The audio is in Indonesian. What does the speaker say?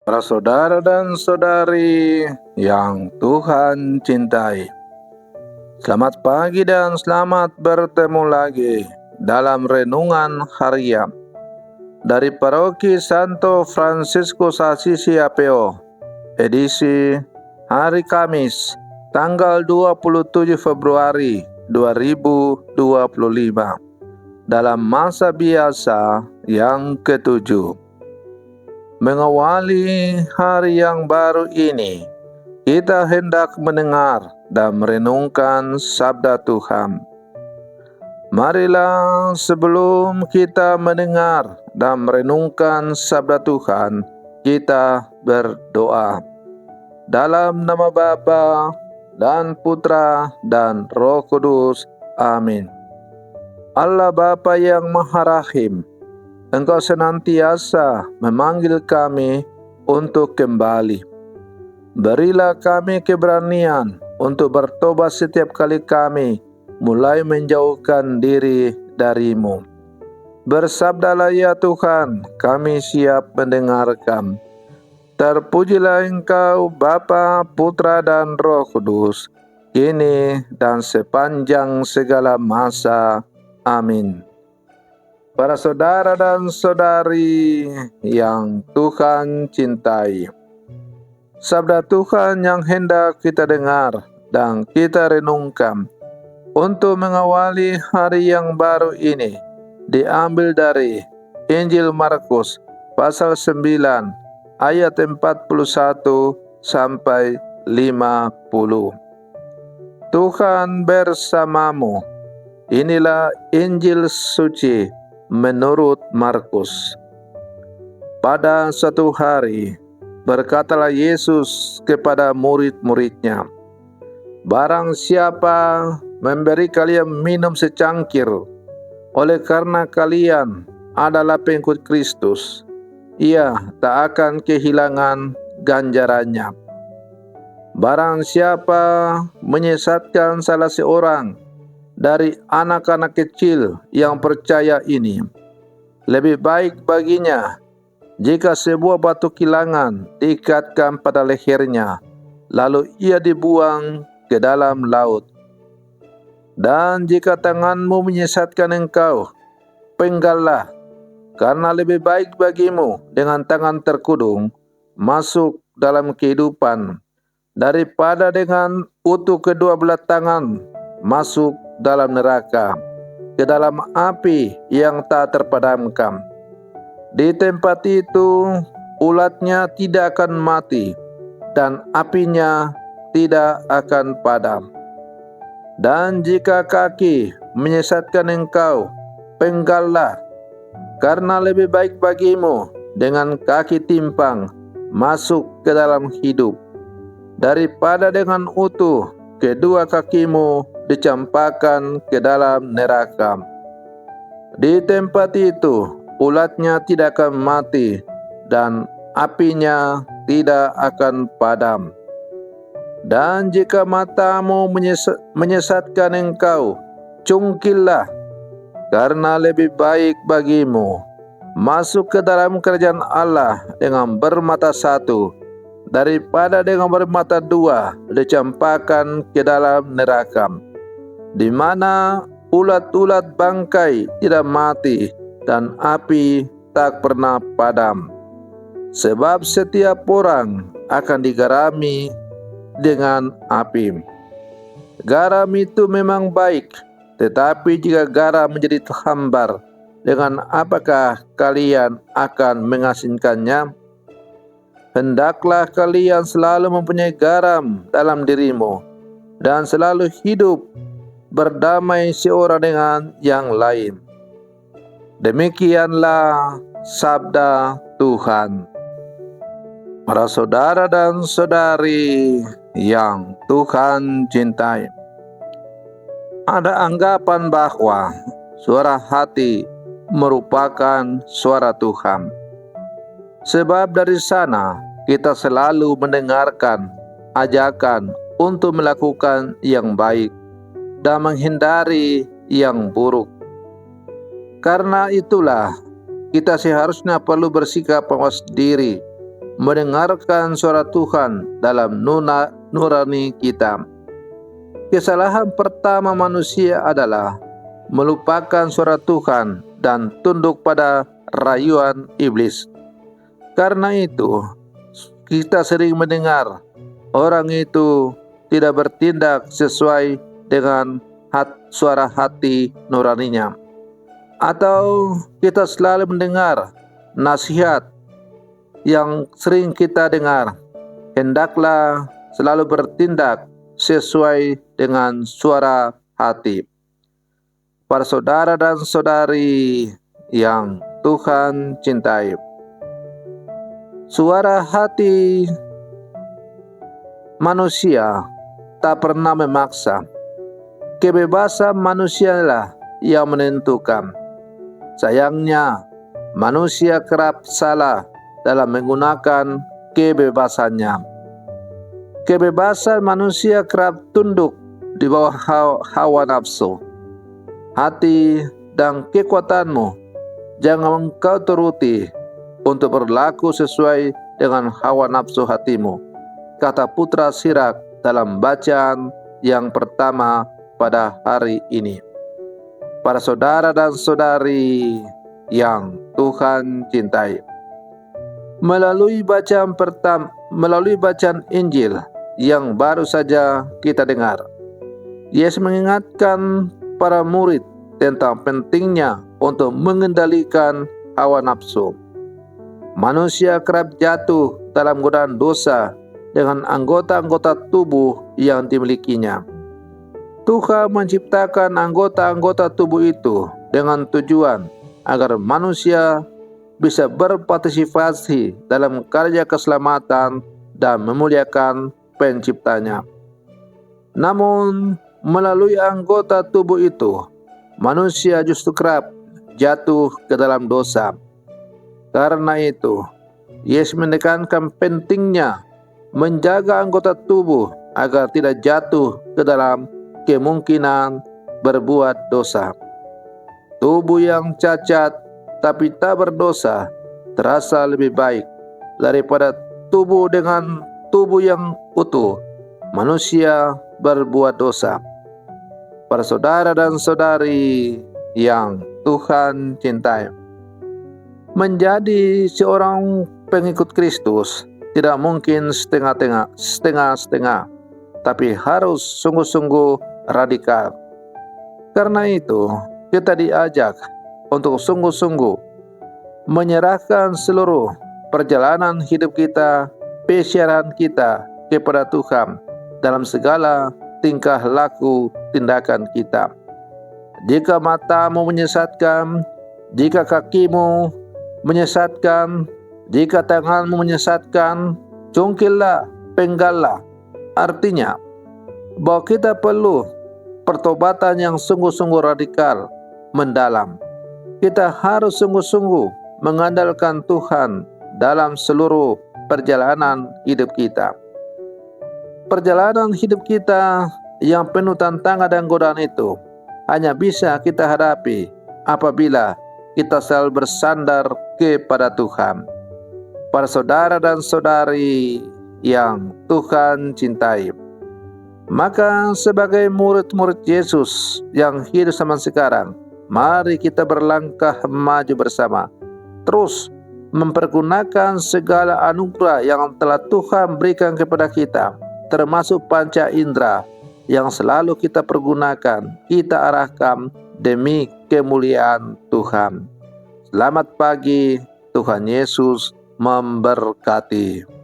Para saudara dan saudari yang Tuhan cintai, selamat pagi dan selamat bertemu lagi dalam renungan harian dari Paroki Santo Fransiskus Assisi APO, edisi hari Kamis, tanggal 27 Februari 2025, dalam masa biasa yang ketujuh. Mengawali hari yang baru ini, kita hendak mendengar dan merenungkan sabda Tuhan. Marilah sebelum kita mendengar dan merenungkan sabda Tuhan, kita berdoa. Dalam nama Bapa dan Putra dan Roh Kudus. Amin. Allah Bapa yang Maha Rahim, Engkau senantiasa memanggil kami untuk kembali. Berilah kami keberanian untuk bertobat setiap kali kami mulai menjauhkan diri dari-Mu. Bersabdalah ya Tuhan, kami siap mendengarkan. Terpujilah Engkau Bapa, Putra dan Roh Kudus, kini dan sepanjang segala masa. Amin. Para saudara dan saudari yang Tuhan cintai, sabda Tuhan yang hendak kita dengar dan kita renungkan untuk mengawali hari yang baru ini diambil dari Injil Markus pasal 9 ayat 41 sampai 50. Tuhan bersamamu. Inilah Injil suci menurut Markus. Pada suatu hari, berkatalah Yesus kepada murid-muridnya, "Barang siapa memberi kalian minum secangkir, oleh karena kalian adalah pengikut Kristus, ia tak akan kehilangan ganjarannya. Barang siapa menyesatkan salah seorang dari anak-anak kecil yang percaya ini, lebih baik baginya jika sebuah batu kilangan diikatkan pada lehernya, lalu ia dibuang ke dalam laut. Dan jika tanganmu menyesatkan engkau, penggallah, karena lebih baik bagimu dengan tangan terkudung masuk dalam kehidupan, daripada dengan utuh kedua belah tangan masuk dalam neraka, ke dalam api yang tak terpadamkan. Di tempat itu ulatnya tidak akan mati dan apinya tidak akan padam. Dan jika kaki menyesatkan engkau, penggallah, karena lebih baik bagimu dengan kaki timpang masuk ke dalam hidup, daripada dengan utuh kedua kakimu dicampakkan ke dalam neraka. Di tempat itu ulatnya tidak akan mati dan apinya tidak akan padam. Dan jika matamu menyesatkan engkau, cungkillah, karena lebih baik bagimu masuk ke dalam kerajaan Allah dengan bermata satu, daripada dengan bermata dua dicampakkan ke dalam neraka, di mana ulat-ulat bangkai tidak mati dan api tak pernah padam. Sebab setiap orang akan digarami dengan api. Garam itu memang baik, tetapi jika garam menjadi terhambar, dengan apakah kalian akan mengasinkannya? Hendaklah kalian selalu mempunyai garam dalam dirimu, dan selalu hidup berdamai seorang dengan yang lain. Demikianlah sabda Tuhan. Para saudara dan saudari yang Tuhan cintai, ada anggapan bahwa suara hati merupakan suara Tuhan. Sebab dari sana kita selalu mendengarkan ajakan untuk melakukan yang baik dan menghindari yang buruk. Karena itulah kita seharusnya perlu bersikap mawas diri mendengarkan suara Tuhan dalam nurani kita. Kesalahan pertama manusia adalah melupakan suara Tuhan dan tunduk pada rayuan iblis. Karena itu, kita sering mendengar orang itu tidak bertindak sesuai dengan suara hati nuraninya. Atau kita selalu mendengar nasihat yang sering kita dengar, hendaklah selalu bertindak sesuai dengan suara hati. Para saudara dan saudari yang Tuhan cintai, suara hati manusia tak pernah memaksa. Kebebasan manusialah yang menentukan. Sayangnya, manusia kerap salah dalam menggunakan kebebasannya. Kebebasan manusia kerap tunduk di bawah hawa nafsu. Hati dan kekuatanmu jangan engkau turuti untuk berlaku sesuai dengan hawa nafsu hatimu, kata Putra Sirak dalam bacaan yang pertama pada hari ini. Para saudara dan saudari yang Tuhan cintai, melalui bacaan Injil yang baru saja kita dengar, Yesus mengingatkan para murid tentang pentingnya untuk mengendalikan hawa nafsu. Manusia kerap jatuh dalam godaan dosa dengan anggota-anggota tubuh yang dimilikinya. Tuhan menciptakan anggota-anggota tubuh itu dengan tujuan agar manusia bisa berpartisipasi dalam karya keselamatan dan memuliakan Penciptanya. Namun, melalui anggota tubuh itu, manusia justru kerap jatuh ke dalam dosa. Karena itu, Yesus menekankan pentingnya menjaga anggota tubuh agar tidak jatuh ke dalam kemungkinan berbuat dosa. Tubuh yang cacat tapi tak berdosa terasa lebih baik daripada tubuh yang utuh manusia berbuat dosa. Para saudara dan saudari yang Tuhan cintai, menjadi seorang pengikut Kristus tidak mungkin setengah-setengah, tapi harus sungguh-sungguh radikal. Karena itu, kita diajak untuk sungguh-sungguh menyerahkan seluruh perjalanan hidup kita, penyerahan kita kepada Tuhan dalam segala tingkah laku tindakan kita. Jika matamu menyesatkan, jika kakimu menyesatkan, jika tanganmu menyesatkan, cungkillah, penggallah. Artinya bahwa kita perlu pertobatan yang sungguh-sungguh radikal, mendalam. Kita harus sungguh-sungguh mengandalkan Tuhan dalam seluruh perjalanan hidup kita. Perjalanan hidup kita yang penuh tantangan dan godaan itu hanya bisa kita hadapi apabila kita selalu bersandar kepada Tuhan. Para saudara dan saudari yang Tuhan cintai, maka sebagai murid-murid Yesus yang hidup zaman sekarang, mari kita berlangkah maju bersama, terus mempergunakan segala anugerah yang telah Tuhan berikan kepada kita, termasuk panca indera yang selalu kita pergunakan, kita arahkan demi kemuliaan Tuhan. Selamat pagi, Tuhan Yesus memberkati.